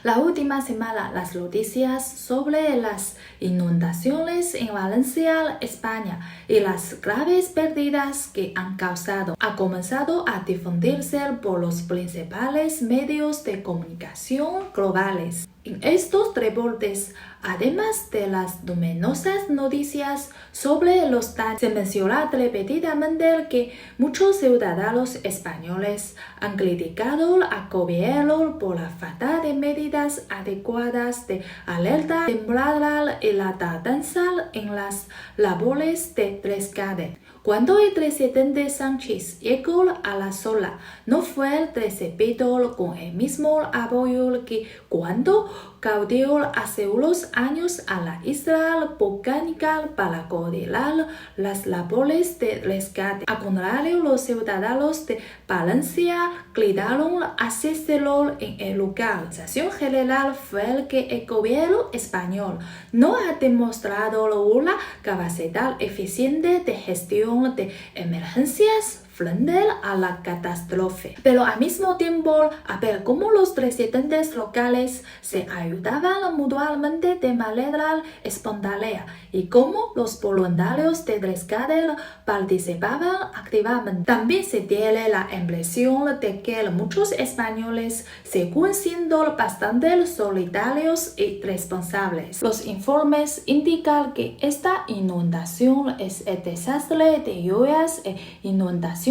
La última semana, las noticias sobre las inundaciones en Valencia, España, y las graves pérdidas que han causado, ha comenzado a difundirse por los principales medios de comunicación globales. En estos reportes, además de las numerosas noticias sobre los daños, se menciona repetidamente que muchos ciudadanos españoles han criticado al gobierno por la falta de medidas adecuadas de alerta temporal y la tardanza en las labores de rescate. Cuando el presidente Sánchez llegó a la sola, no fue recibido con el mismo apoyo que cuando caudió hace unos años a la isla volcánica para coordinar las labores de rescate. Al contrario, los ciudadanos de Valencia gritaron asistirlo en el lugar. La sensación general fue que el gobierno español no ha demostrado una capacidad eficiente de gestión de emergencias frente a la catástrofe. Pero al mismo tiempo, a ver cómo los presidentes locales se ayudaban mutuamente de manera espontánea y cómo los voluntarios de rescate participaban activamente. También se tiene la impresión de que muchos españoles siguen siendo bastante solidarios y responsables. Los informes indican que esta inundación es el desastre de lluvias e inundaciones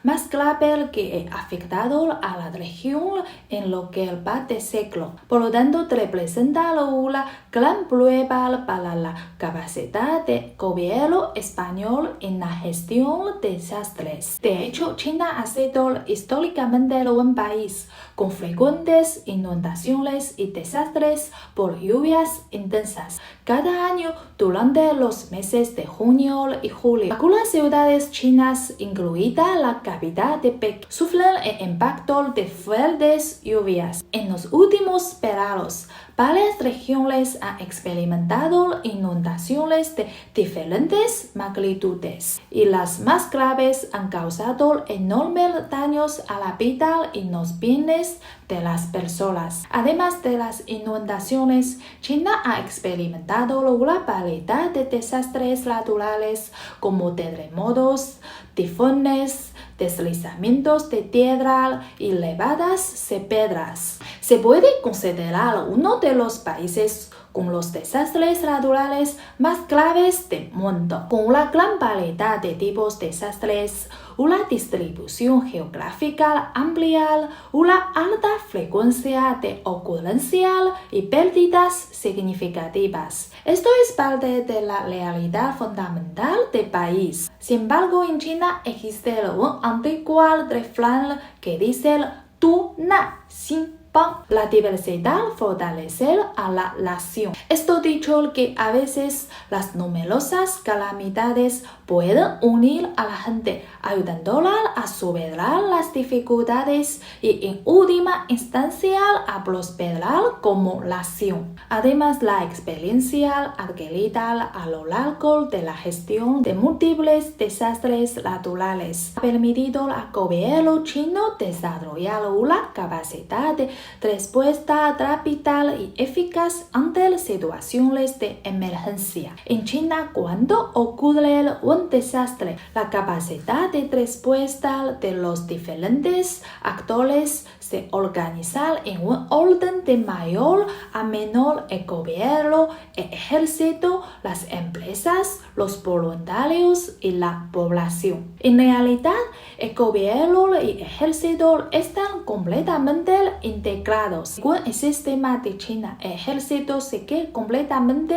más grave que ha afectado a la región en lo que va de siglo. Por lo tanto, representa una gran prueba para la capacidad del gobierno español en la gestión de desastres. De hecho, China ha sido históricamente un país con frecuentes inundaciones y desastres por lluvias intensas cada año durante los meses de junio y julio. Algunas ciudades chinas, incluida la capital de Pekín, sufren el impacto de fuertes lluvias. En los últimos veranos, varias regiones han experimentado inundaciones de diferentes magnitudes y las más graves han causado enormes daños a la vida y los bienes de las personas. Además de las inundaciones, China ha experimentado una variedad de desastres naturales como terremotos, tifones, deslizamientos de tierra y nevadas de piedras. Se puede considerar uno de los países con los desastres naturales más graves del mundo, con una gran variedad de tipos de desastres, una distribución geográfica amplia, una alta frecuencia de ocurrencia y pérdidas significativas. Esto es parte de la realidad fundamental del país. Sin embargo, en China existe un antiguo refrán que dice "tú na xin". La diversidad fortalece a la nación. Esto dicho que a veces las numerosas calamidades pueden unir a la gente, ayudándola a superar las dificultades y en última instancia a prosperar como nación. Además, la experiencia adquirida a lo largo de la gestión de múltiples desastres naturales ha permitido al gobierno chino desarrollar una capacidad de respuesta rápida y eficaz ante situaciones de emergencia. En China, cuando ocurre un desastre, la capacidad de respuesta de los diferentes actores se organiza en un orden de mayor a menor. El gobierno, el ejército, las empresas, los voluntarios y la población. En realidad, el gobierno y el ejército están completamente integrados. Según el sistema de China, el ejército sigue completamente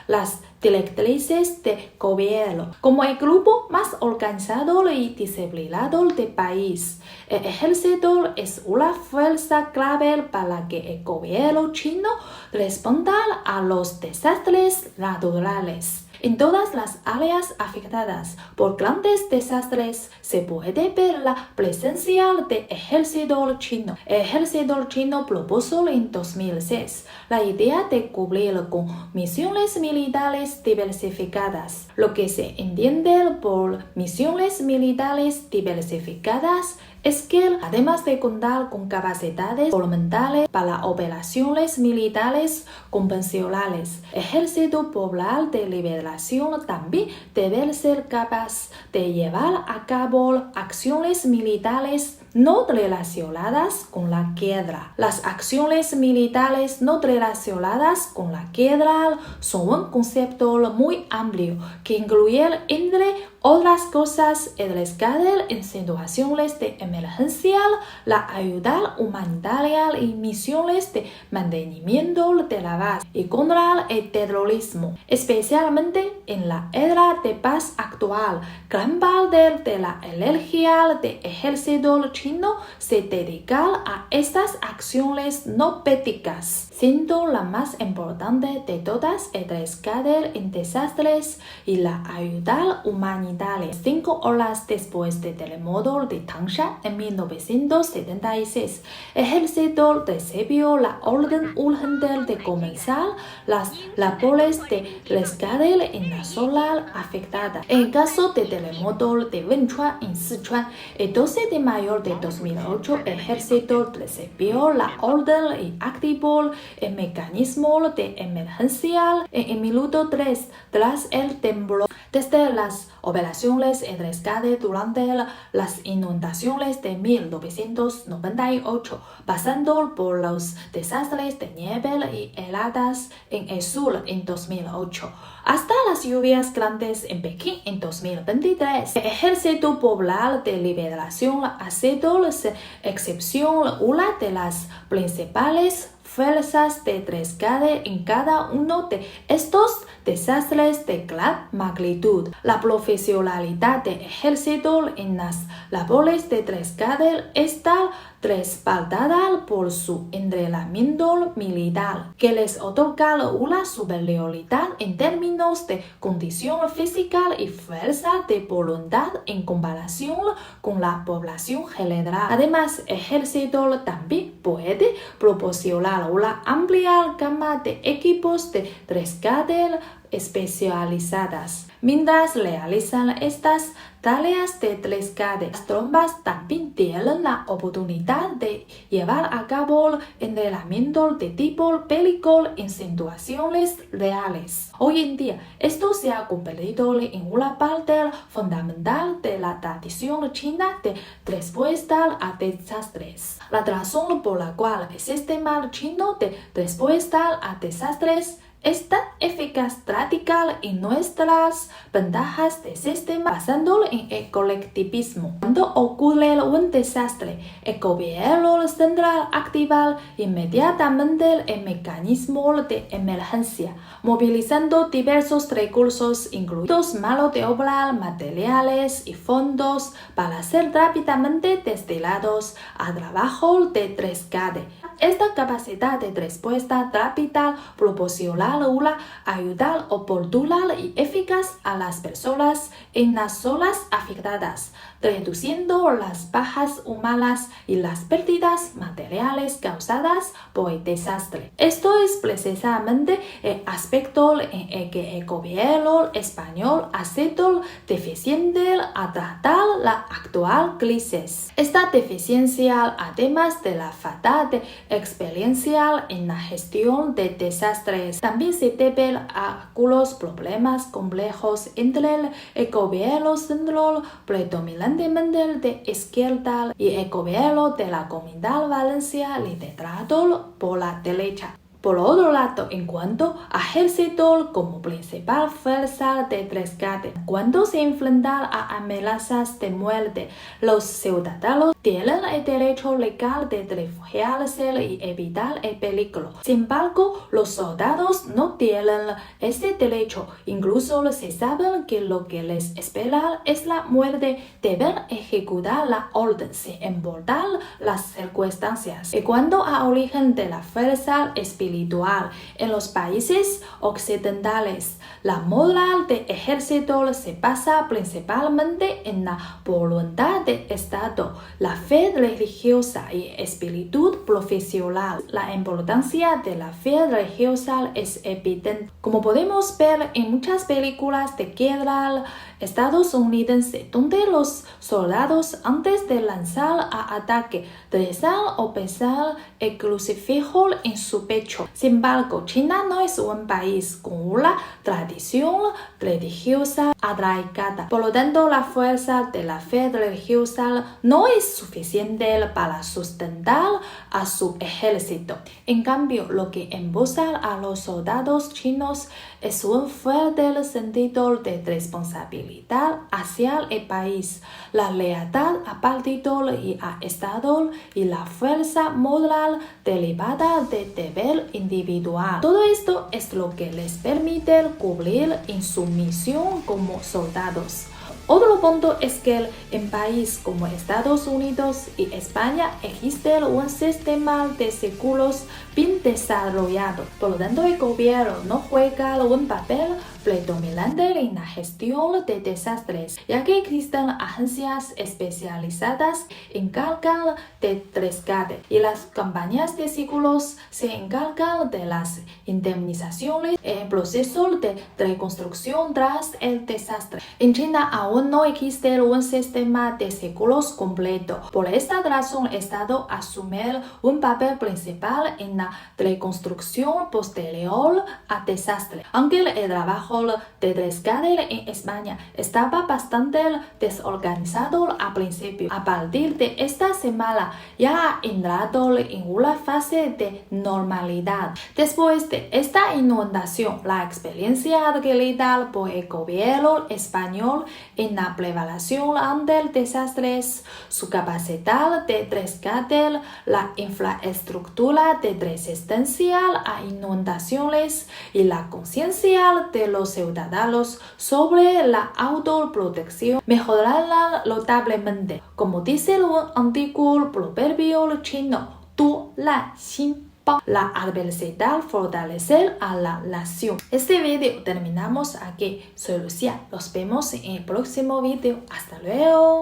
las directrices de gobierno. Como el grupo más organizado y disciplinado del país, el ejército es una fuerza clave para que el gobierno chino responda a los desastres naturales. En todas las áreas afectadas por grandes desastres se puede ver la presencia del ejército chino. El ejército chino propuso en 2006 la idea de cubrir con misiones militares diversificadas. Lo que se entiende por misiones militares diversificadas es que, además de contar con capacidades voluntarias para operaciones militares convencionales, el Ejército Popular de Liberación también debe ser capaz de llevar a cabo acciones militares no relacionadas con la guerra. Las acciones militares no relacionadas con la guerra son un concepto muy amplio que incluye, entre otras cosas, el rescate en situaciones de emergencia, la ayuda humanitaria y misiones de mantenimiento de la paz y contra el terrorismo. Especialmente en la era de paz actual, gran parte de la energía del ejército chino se dedica a estas acciones no bélicas, siendo la más importante de todas el rescate en desastres y la ayuda humanitaria. 5 horas después del terremoto de Tangshan en 1976, el ejército recibió la orden urgente de comenzar las labores de rescate en la zona afectada. En el caso del terremoto de Wenchuan en Sichuan, el 12 de mayo de 2008, el ejército recibió la orden y activó el mecanismo de emergencia en el minuto 3 tras el temblor. Desde las operaciones de rescate durante las inundaciones de 1998, pasando por los desastres de nieve y heladas en el sur en 2008, hasta las lluvias grandes en Pekín en 2023. El Ejército Popular de Liberación ha sido, sin excepción, una de las principales fuerzas de rescate en cada uno de estos desastres de gran magnitud. La profesionalidad del ejército en las labores de rescate está respaldada por su entrenamiento militar, que les otorga una superioridad en términos de condición física y fuerza de voluntad en comparación con la población general. Además, el ejército también puede proporcionar una amplia gama de equipos de rescate especializadas. Mientras realizan estas tareas de rescate, las tropas también tienen la oportunidad de llevar a cabo entrenamiento de tipo bélico en situaciones reales. Hoy en día, esto se ha convertido en una parte fundamental de la tradición china de respuesta a desastres. La razón por la cual el sistema chino de respuesta a desastres es tan eficaz radical en nuestras ventajas de sistema basado en el colectivismo. Cuando ocurre un desastre, el gobierno central activa inmediatamente el mecanismo de emergencia, movilizando diversos recursos, incluidos mano de obra, materiales y fondos, para ser rápidamente destinados a trabajo de rescate. Esta capacidad de respuesta rápida proporciona una ayuda oportuna y eficaz a las personas en las zonas afectadas, reduciendo las bajas humanas y las pérdidas materiales causadas por el desastre. Esto es precisamente el aspecto en el que el gobierno español ha sido deficiente a tratar la actual crisis. Esta deficiencia, además de la falta de experiencia en la gestión de desastres, también se debe a algunos problemas complejos entre el gobierno central predominantemente de izquierda y el gobierno de la Comunidad Valenciana liderado por la derecha. Por otro lado, en cuanto a ejército como principal fuerza de rescate, cuando se enfrentan a amenazas de muerte, los ciudadanos tienen el derecho legal de refugiarse y evitar el peligro. Sin embargo, los soldados no tienen ese derecho. Incluso si saben que lo que les espera es la muerte, deben ejecutar la orden sin importar las circunstancias. En cuanto a origen de la fuerza espiritual, individual. En los países occidentales, la moral del ejército se basa principalmente en la voluntad del Estado, la fe religiosa y espíritu profesional. La importancia de la fe religiosa es evidente, como podemos ver en muchas películas de guerra estadounidense, donde los soldados antes de lanzar a ataque rezan o besan el crucifijo en su pecho. Sin embargo, China no es un país con una tradición religiosa arraigada. Por lo tanto, la fuerza de la fe religiosa no es suficiente para sustentar a su ejército. En cambio, lo que impulsa a los soldados chinos es un fuerte sentido de responsabilidad hacia el país, la lealtad al partido y al Estado y la fuerza moral derivada del deber individual. Todo esto es lo que les permite cumplir en su misión como soldados. Otro punto es que en países como Estados Unidos y España existe un sistema de seguros bien desarrollado. Por lo tanto, el gobierno no juega un papel predominante en la gestión de desastres, ya que existen agencias especializadas encargadas de rescate y las compañías de seguros se encargan de las indemnizaciones en el proceso de reconstrucción tras el desastre. En China aún no existe un sistema de seguros completo. Por esta razón, el Estado asume un papel principal en la reconstrucción posterior al desastre. Aunque el trabajo de rescate en España estaba bastante desorganizado al principio, a partir de esta semana ya ha entrado en una fase de normalidad. Después de esta inundación, la experiencia adquirida por el gobierno español en la preparación ante el desastre, su capacidad de rescate, la infraestructura de resistencia a inundaciones y la conciencia de los ciudadanos sobre la autoprotección mejorarán notablemente. Como dice un antiguo proverbio chino, tu la xin bao, la adversidad fortalecer a la nación. Este video terminamos aquí. Soy Lucía. Nos vemos en el próximo video. Hasta luego.